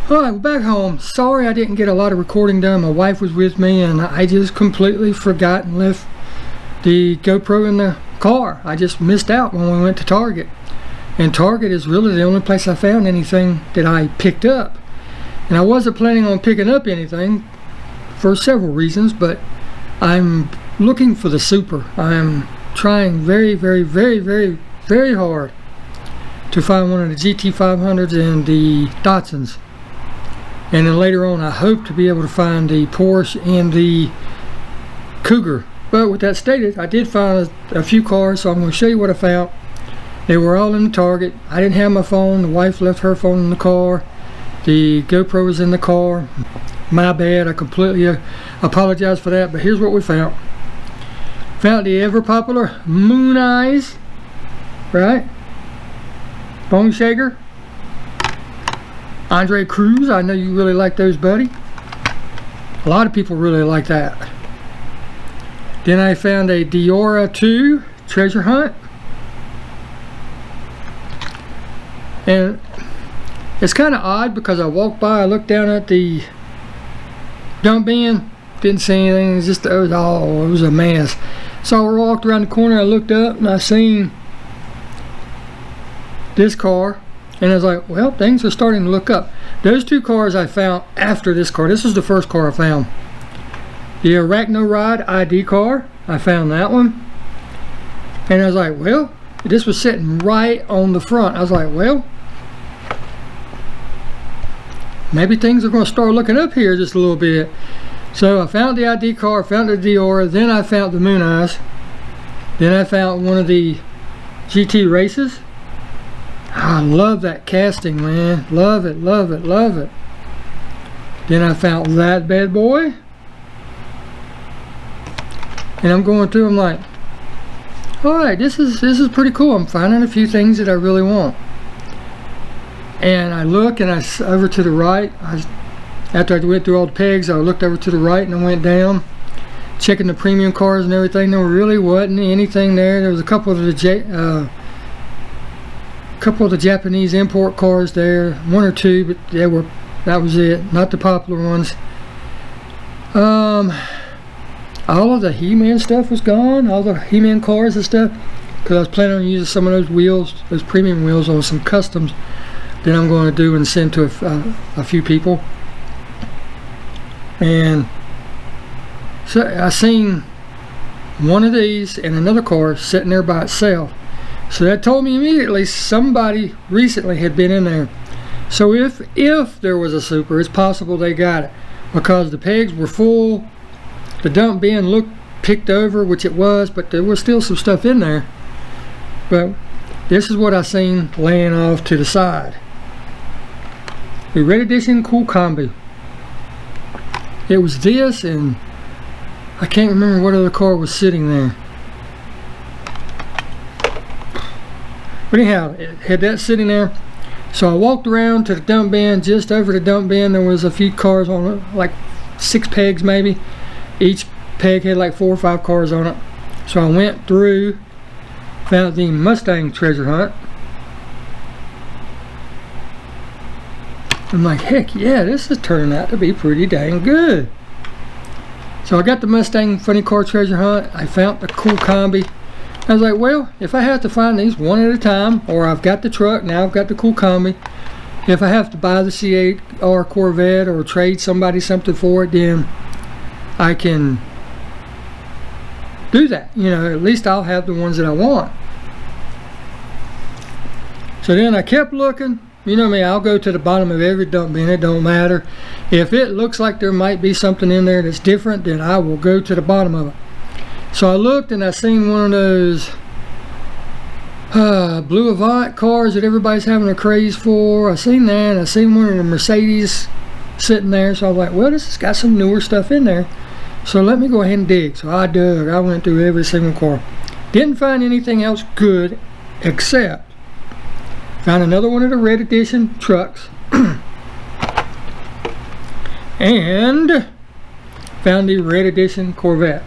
Alright, we're back home. Sorry I didn't get a lot of recording done. My wife was with me and I just completely forgot and left the GoPro in the car. I just missed out when we went to Target. And Target is really the only place I found anything that I picked up. And I wasn't planning on picking up anything for several reasons, but I'm looking for the Super. I'm trying very hard to find one of the GT500s and the Datsuns. And then later on I hope to be able to find the Porsche and the Cougar. But with that stated, I did find a few cars, so I'm going to show you what I found. They were all in the Target. I didn't have my phone. The wife left her phone in the car. The GoPro was in the car. My bad. I completely apologize for that. But here's what we found. Found the ever popular Moon Eyes, right? Bone Shaker. Andre Cruz, I know you really like those, buddy. A lot of people really like that. Then I found a Diora 2 Treasure Hunt. And it's kind of odd because I walked by, I looked down at the dump bin, didn't see anything. It was just, it was a mess. So I walked around the corner, I looked up and I seen this car. And I was like, well, things are starting to look up. Those two cars I found after this car. This is the first car I found. The Arachno Ride ID car. I found that one. And I was like, well, this was sitting right on the front. I was like, well, maybe things are going to start looking up here just a little bit. So I found the ID car, found the Deora, then I found the Moon Eyes, then I found one of the GT Races. I love that casting, man. Love it, love it, love it. Then I found that bad boy. And I'm going through, I'm like, alright, this is pretty cool. I'm finding a few things that I really want. And I look and over to the right, after I went through all the pegs, I looked over to the right and I went down, checking the premium cars and everything. There really wasn't anything there. There was a couple of the Japanese import cars there, one or two, but that was it. Not the popular ones. All of the He-Man stuff was gone. All the He-Man cars and stuff, because I was planning on using some of those wheels, those premium wheels, on some customs that I'm going to do and send to a few people. And so I seen one of these and another car sitting there by itself. So that told me immediately somebody recently had been in there. So if there was a Super, it's possible they got it, because the pegs were full. The dump bin looked picked over, which it was, but there was still some stuff in there. But this is what I seen laying off to the side. The Red Edition Cool Combi. It was this, and I can't remember what other car was sitting there. But anyhow, it had that sitting there. So I walked around to the dump bin. Just over the dump bin there was a few cars on it, like 6 pegs maybe. Each peg had like 4 or 5 cars on it. So I went through, found the Mustang treasure hunt. I'm like, heck yeah, this is turning out to be pretty dang good. So I got the Mustang funny car treasure hunt. I found the Cool Combi. I was like, well, if I have to find these one at a time, or I've got the truck, now I've got the Cool Combi. If I have to buy the C8R Corvette or trade somebody something for it, then I can do that. You know, at least I'll have the ones that I want. So then I kept looking. You know me, I'll go to the bottom of every dump bin. It don't matter. If it looks like there might be something in there that's different, then I will go to the bottom of it. So I looked and I seen one of those Blue Avant cars that everybody's having a craze for. I seen that, and I seen one of the Mercedes sitting there. So I was like, well, this has got some newer stuff in there. So let me go ahead and dig. So I dug. I went through every single car. Didn't find anything else good, except found another one of the Red Edition trucks. And found the Red Edition Corvette.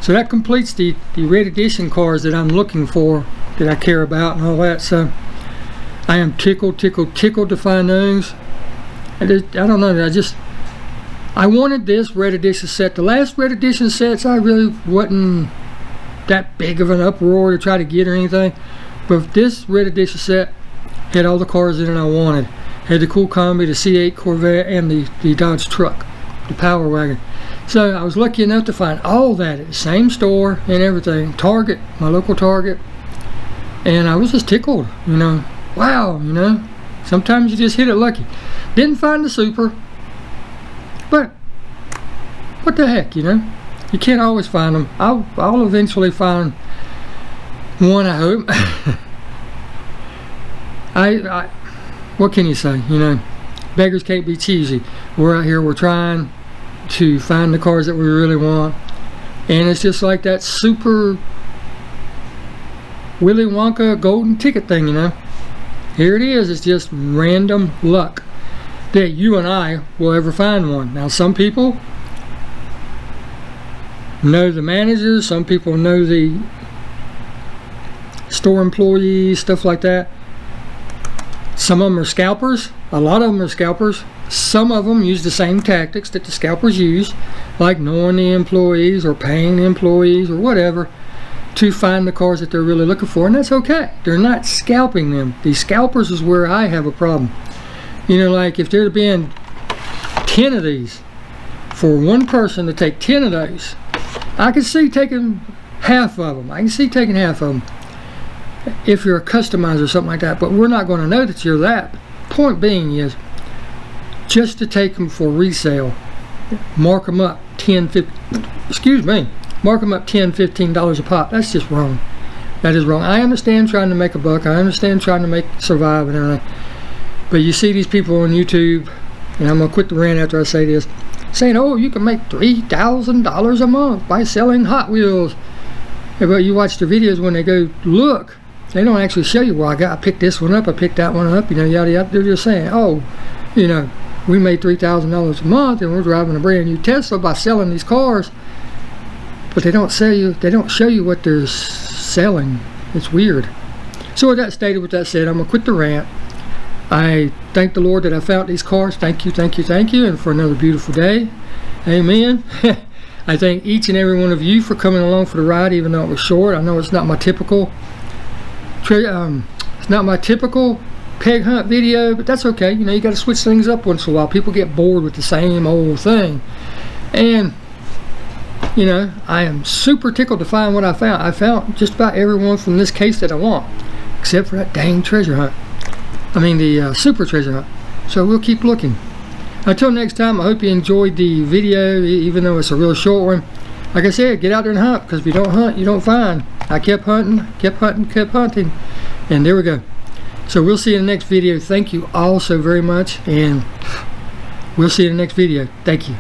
So that completes the Red Edition cars that I'm looking for, that I care about and all that. So I am tickled to find those. I don't know, I wanted this Red Edition set. The last Red Edition sets, I really wasn't that big of an uproar to try to get or anything. But this Red Edition set had all the cars in it I wanted. Had the Cool Combi, the C8 Corvette, and the Dodge truck, the Power Wagon. So I was lucky enough to find all that at the same store and everything. Target, my local Target. And I was just tickled, you know. Wow, you know. Sometimes you just hit it lucky. Didn't find the Super. But what the heck, you know. You can't always find them. I'll eventually find one, I hope. What can you say, you know. Beggars can't be choosy. We're out here, we're trying to find the cars that we really want, and it's just like that super Willy Wonka golden ticket thing, you know. Here it is. It's just random luck that you and I will ever find one. Now some people know the managers, some people know the store employees, stuff like that. Some of them are scalpers. A lot of them are scalpers. Some of them use the same tactics that the scalpers use, like knowing the employees or paying the employees or whatever to find the cars that they're really looking for, and that's okay. They're not scalping them. The scalpers is where I have a problem. You know, like if there'd been 10 of these, for one person to take 10 of those, I could see taking half of them. I can see taking half of them if you're a customizer or something like that, but we're not going to know that you're that. Point being is just to take them for resale. mark them up mark them up $10, $15 a pop. That's just wrong. That is wrong. I understand trying to make a buck. I understand trying to survive and everything. But you see these people on YouTube, and I'm going to quit the rant after I say this, saying, oh, you can make $3,000 a month by selling Hot Wheels. But you watch their videos, when they go look, they don't actually show you, well, I picked this one up, I picked that one up, you know, yada yada. They're just saying, oh, you know, we made $3,000 a month and we're driving a brand new Tesla by selling these cars. But they don't show you what they're selling. It's weird. So with that stated, with that said, I'm gonna quit the rant. I thank the Lord that I found these cars. Thank you, thank you, thank you, and for another beautiful day. Amen. I thank each and every one of you for coming along for the ride, even though it was short. I know it's not my typical peg hunt video, but that's okay. You know, you got to switch things up once in a while. People get bored with the same old thing. And you know, I am super tickled to find what I found. I found just about everyone from this case that I want, except for that dang treasure hunt. I mean the super treasure hunt. So we'll keep looking. Until next time, I hope you enjoyed the video, even though it's a real short one. Like I said, get out there and hunt, because if you don't hunt, you don't find. I kept hunting, kept hunting, kept hunting, and there we go. So we'll see you in the next video. Thank you all so very much, and we'll see you in the next video. Thank you.